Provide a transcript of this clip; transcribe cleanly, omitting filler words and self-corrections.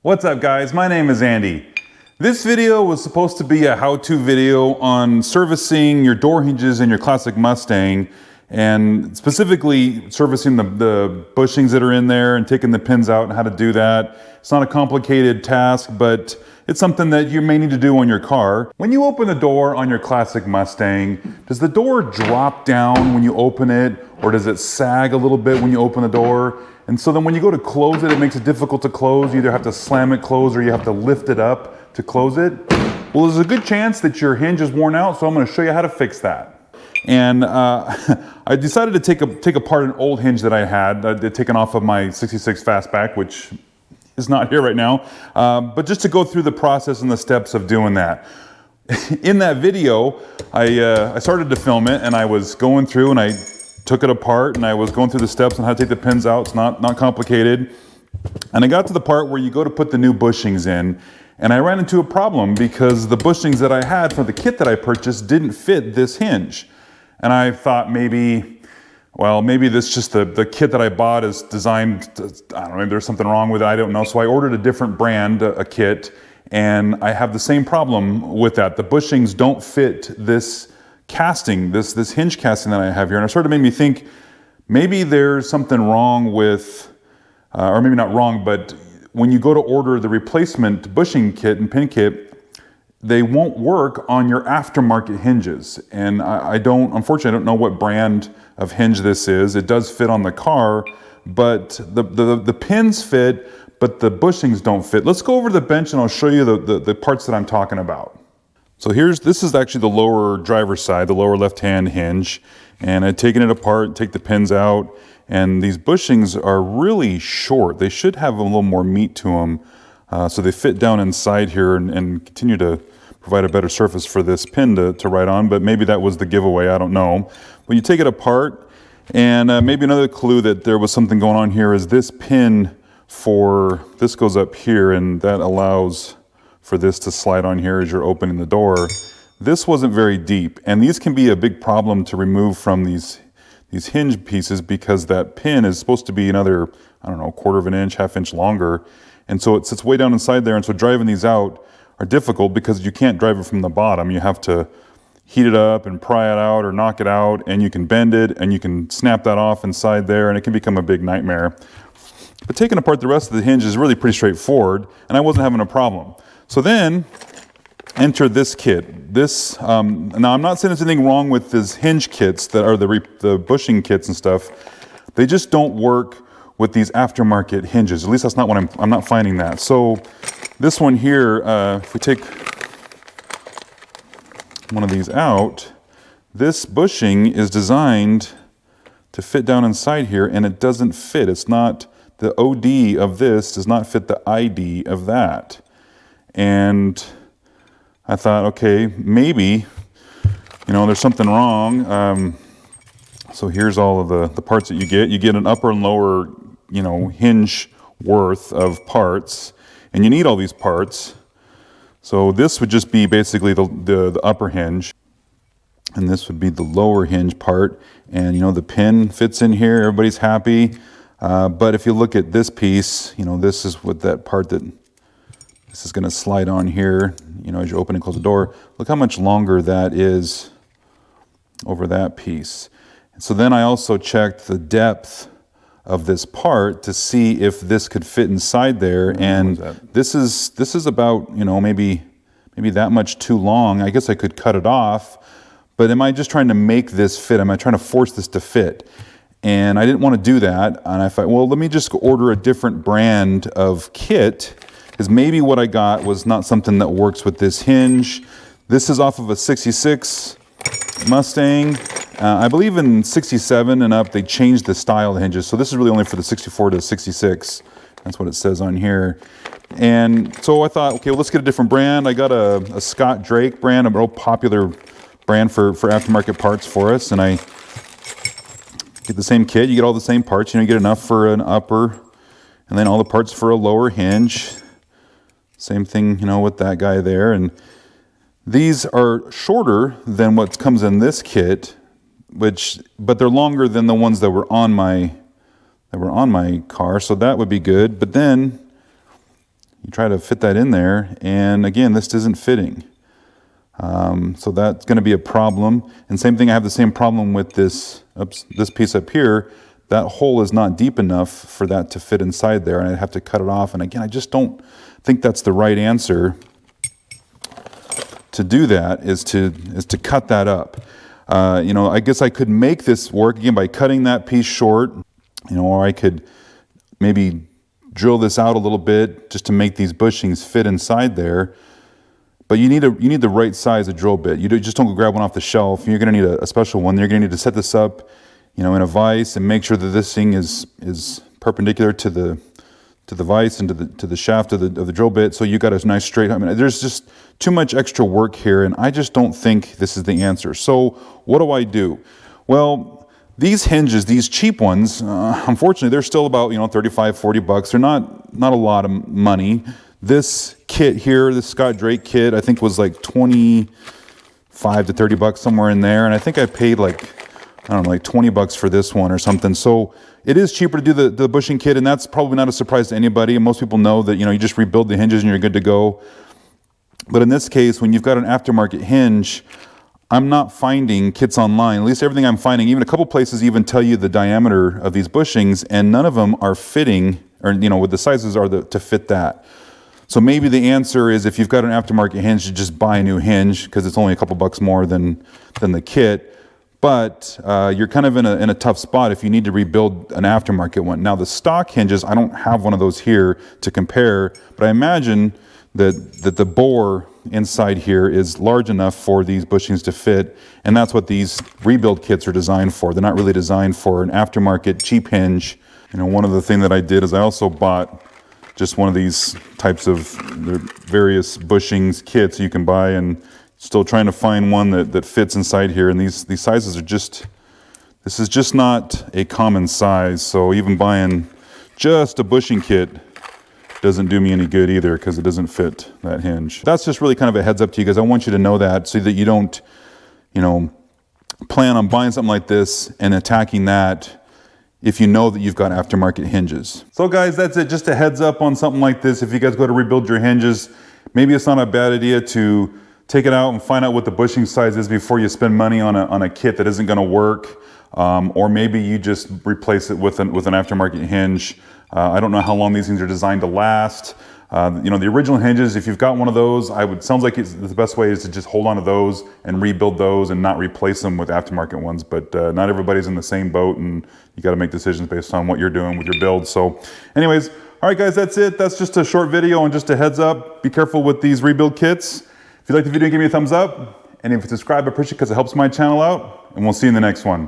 What's up guys, my name is Andy. This video was supposed to be a how-to video on servicing your door hinges in your classic Mustang, and specifically servicing the bushings that are in there and taking the pins out and how to do that. It's not a complicated task, but it's something that you may need to do on your car. When you open the door on your classic Mustang, does the door drop down when you open it, or does it sag a little bit when you open the door? And so then when you go to close it, it makes it difficult to close. You either have to slam it closed or you have to lift it up to close it. Well, there's a good chance that your hinge is worn out, so I'm gonna show you how to fix that. And I decided to take apart an old hinge that I had taken off of my 66 Fastback, which is not here right now, but just to go through the process and the steps of doing that. In that video, I started to film it, and I was going through and I took it apart, and I was going through the steps on how to take the pins out. It's not complicated. And I got to the part where you go to put the new bushings in, and I ran into a problem because the bushings that I had for the kit that I purchased didn't fit this hinge. And I thought maybe this just the kit that I bought is designed to, I don't know, maybe there's something wrong with it, I don't know. So I ordered a different brand, a kit, and I have the same problem with that. The bushings don't fit this casting, this hinge casting that I have here. And it sort of made me think, maybe there's something wrong with, or maybe not wrong, but when you go to order the replacement bushing kit and pin kit, they won't work on your aftermarket hinges. And unfortunately, I don't know what brand of hinge this is. It does fit on the car, but the pins fit, but the bushings don't fit. Let's go over to the bench and I'll show you the parts that I'm talking about. So this is actually the lower driver's side, the lower left-hand hinge. And I've taken it apart, take the pins out, and these bushings are really short. They should have a little more meat to them. So they fit down inside here and continue to provide a better surface for this pin to ride on, but maybe that was the giveaway, I don't know. When you take it apart, and maybe another clue that there was something going on here is this pin this goes up here, and that allows for this to slide on here as you're opening the door. This wasn't very deep, and these can be a big problem to remove from these hinge pieces because that pin is supposed to be another, I don't know, 1/4 of an inch, 1/2 inch longer. And so it sits way down inside there, and so driving these out are difficult because you can't drive it from the bottom. You have to heat it up and pry it out or knock it out, and you can bend it and you can snap that off inside there, and it can become a big nightmare. But taking apart the rest of the hinge is really pretty straightforward, and I wasn't having a problem. So then, enter this kit. Now I'm not saying there's anything wrong with these hinge kits that are the bushing kits and stuff. They just don't work with these aftermarket hinges. At least that's not what I'm not finding that. So this one here, if we take one of these out, this bushing is designed to fit down inside here, and it doesn't fit. It's not, the OD of this does not fit the ID of that. And I thought, okay, maybe, there's something wrong. So here's all of the parts that you get. You get an upper and lower, hinge worth of parts, and you need all these parts. So this would just be basically the upper hinge, and this would be the lower hinge part. And the pin fits in here, everybody's happy. But if you look at this piece, this is what that part this is going to slide on here, as you open and close the door. Look how much longer that is over that piece. And so then I also checked the depth of this part to see if this could fit inside there, and this is about maybe that much too long. I guess I could cut it off, but am I just trying to make this fit? Am I trying to force this to fit? And I didn't want to do that, and I thought, well, let me just order a different brand of kit, because maybe what I got was not something that works with this hinge. This is off of a 66 Mustang. I believe in 67 and up, they changed the style of the hinges. So this is really only for the 64 to 66. That's what it says on here. And so I thought, okay, well, let's get a different brand. I got a Scott Drake brand, a real popular brand for aftermarket parts for us. And I get the same kit. You get all the same parts. You get enough for an upper, and then all the parts for a lower hinge. Same thing, with that guy there. And these are shorter than what comes in this kit. but they're longer than the ones that were on my car, so that would be good. But then you try to fit that in there, and again, this isn't fitting. So that's going to be a problem. And same thing, I have the same problem with this piece up here. That hole is not deep enough for that to fit inside there, and I'd have to cut it off. And again, I just don't think that's the right answer to do that, is to cut that up. You know, I guess I could make this work again by cutting that piece short, you know, or I could maybe drill this out a little bit just to make these bushings fit inside there. But you need the right size of drill bit. You just don't go grab one off the shelf. You're going to need a special one. You're going to need to set this up, you know, in a vise and make sure that this thing is perpendicular to the vise and to the shaft of the drill bit. So you got a nice straight. I mean, there's just too much extra work here, and I just don't think this is the answer. So what do I do? Well, these hinges, these cheap ones, unfortunately, they're still about, you know, 35, 40 bucks. They're not a lot of money. This kit here, this Scott Drake kit, I think was like 25 to 30 bucks, somewhere in there. And I think I paid like, I don't know, like 20 bucks for this one or something. So it is cheaper to do the bushing kit, and that's probably not a surprise to anybody. And most people know that, you know, you just rebuild the hinges and you're good to go. But in this case, when you've got an aftermarket hinge, I'm not finding kits online. At least everything I'm finding, even a couple places even tell you the diameter of these bushings, and none of them are fitting, or, you know, with the sizes are to fit that. So maybe the answer is, if you've got an aftermarket hinge, you just buy a new hinge, because it's only a couple bucks more than the kit. But you're kind of in a tough spot if you need to rebuild an aftermarket one. Now the stock hinges, I don't have one of those here to compare, but I imagine that the bore inside here is large enough for these bushings to fit, and that's what these rebuild kits are designed for. They're not really designed for an aftermarket cheap hinge. You know, one of the things that I did is I also bought just one of these types of various bushings kits you can buy, and still trying to find one that fits inside here. And these sizes are just, this is just not a common size. So even buying just a bushing kit doesn't do me any good either, because it doesn't fit that hinge. That's just really kind of a heads up to you guys. I want you to know that, so that you don't, you know, plan on buying something like this and attacking that if you know that you've got aftermarket hinges. So guys, that's it. Just a heads up on something like this. If you guys go to rebuild your hinges, maybe it's not a bad idea to take it out and find out what the bushing size is before you spend money on a kit that isn't going to work. Or maybe you just replace it with an aftermarket hinge. I don't know how long these things are designed to last. You know, the original hinges, if you've got one of those, sounds like the best way is to just hold on to those and rebuild those and not replace them with aftermarket ones. But not everybody's in the same boat, and you got to make decisions based on what you're doing with your build. So anyways, all right guys, that's it. That's just a short video and just a heads up. Be careful with these rebuild kits. If you like the video, give me a thumbs up. And if you subscribe, I appreciate it, because it helps my channel out. And we'll see you in the next one.